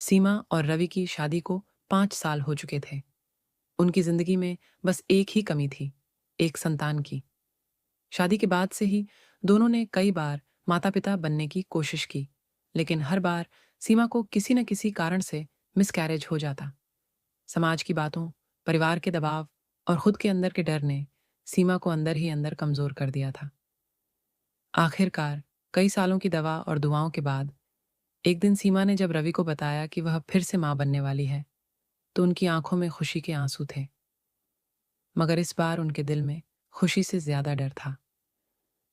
सीमा और रवि की शादी को 5 साल हो चुके थे। उनकी जिंदगी में बस एक ही कमी थी, एक संतान की। शादी के बाद से ही दोनों ने कई बार माता पिता बनने की कोशिश की, लेकिन हर बार सीमा को किसी न किसी कारण से मिसकैरेज हो जाता। समाज की बातों, परिवार के दबाव और खुद के अंदर के डर ने सीमा को अंदर ही अंदर कमजोर कर दिया था। आखिरकार कई सालों की दवा और दुआओं के बाद एक दिन सीमा ने जब रवि को बताया कि वह फिर से मां बनने वाली है, तो उनकी आंखों में खुशी के आंसू थे। मगर इस बार उनके दिल में खुशी से ज्यादा डर था।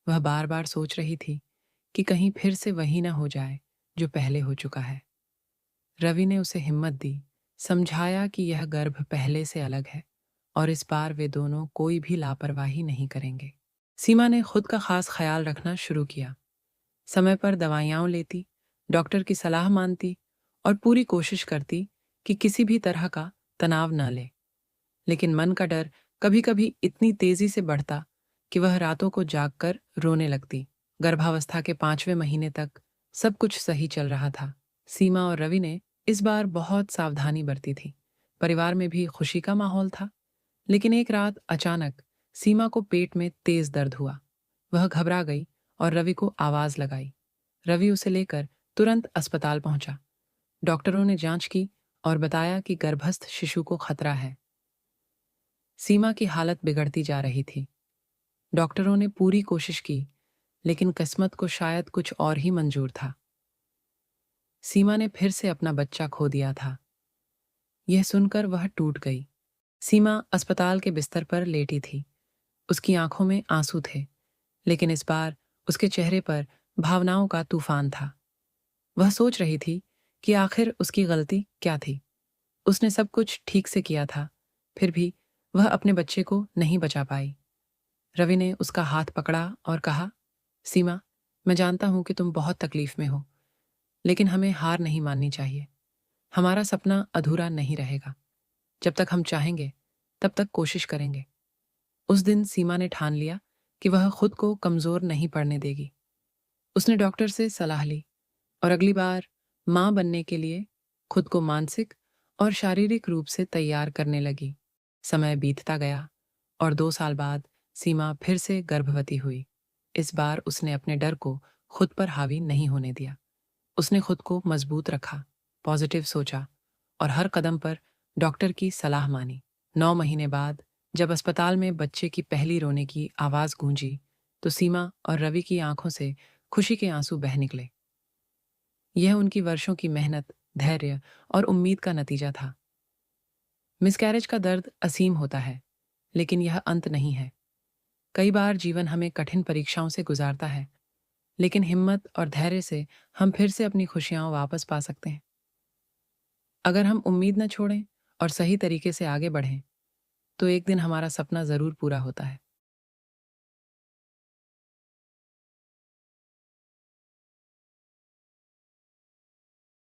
वह बार बार सोच रही थी कि कहीं फिर से वही ना हो जाए जो पहले हो चुका है। रवि ने उसे हिम्मत दी, समझाया कि यह गर्भ पहले से अलग है और इस बार वे दोनों कोई भी लापरवाही नहीं करेंगे। सीमा ने खुद का खास ख्याल रखना शुरू किया। समय पर दवाइयाँ लेती, डॉक्टर की सलाह मानती और पूरी कोशिश करती कि किसी भी तरह का तनाव न ले। लेकिन मन का डर कभी-कभी इतनी तेजी से बढ़ता कि वह रातों को जागकर रोने लगती। गर्भावस्था के 5वें महीने तक सब कुछ सही चल रहा था। सीमा और रवि ने इस बार बहुत सावधानी बरती थी। परिवार में भी खुशी का माहौल था। लेकिन एक रात अचानक सीमा को पेट में तेज दर्द हुआ। वह घबरा गई और रवि को आवाज लगाई। रवि उसे लेकर तुरंत अस्पताल पहुंचा। डॉक्टरों ने जांच की और बताया कि गर्भस्थ शिशु को खतरा है। सीमा की हालत बिगड़ती जा रही थी। डॉक्टरों ने पूरी कोशिश की, लेकिन किस्मत को शायद कुछ और ही मंजूर था। सीमा ने फिर से अपना बच्चा खो दिया था। यह सुनकर वह टूट गई। सीमा अस्पताल के बिस्तर पर लेटी थी। उसकी आंखों में आंसू थे, लेकिन इस बार उसके चेहरे पर भावनाओं का तूफान था। वह सोच रही थी कि आखिर उसकी गलती क्या थी। उसने सब कुछ ठीक से किया था, फिर भी वह अपने बच्चे को नहीं बचा पाई। रवि ने उसका हाथ पकड़ा और कहा, सीमा, मैं जानता हूं कि तुम बहुत तकलीफ में हो, लेकिन हमें हार नहीं माननी चाहिए। हमारा सपना अधूरा नहीं रहेगा। जब तक हम चाहेंगे, तब तक कोशिश करेंगे। उस दिन सीमा ने ठान लिया कि वह खुद को कमजोर नहीं पड़ने देगी। उसने डॉक्टर से सलाह ली और अगली बार मां बनने के लिए खुद को मानसिक और शारीरिक रूप से तैयार करने लगी। समय बीतता गया और 2 साल बाद सीमा फिर से गर्भवती हुई। इस बार उसने अपने डर को खुद पर हावी नहीं होने दिया। उसने खुद को मजबूत रखा, पॉजिटिव सोचा और हर कदम पर डॉक्टर की सलाह मानी। 9 महीने बाद जब अस्पताल में बच्चे की पहली रोने की आवाज गूंजी, तो सीमा और रवि की आंखों से खुशी के आंसू बह निकले। यह उनकी वर्षों की मेहनत, धैर्य और उम्मीद का नतीजा था। मिसकैरेज का दर्द असीम होता है, लेकिन यह अंत नहीं है। कई बार जीवन हमें कठिन परीक्षाओं से गुजारता है, लेकिन हिम्मत और धैर्य से हम फिर से अपनी खुशियां वापस पा सकते हैं। अगर हम उम्मीद न छोड़ें और सही तरीके से आगे बढ़ें, तो एक दिन हमारा सपना जरूर पूरा होता है।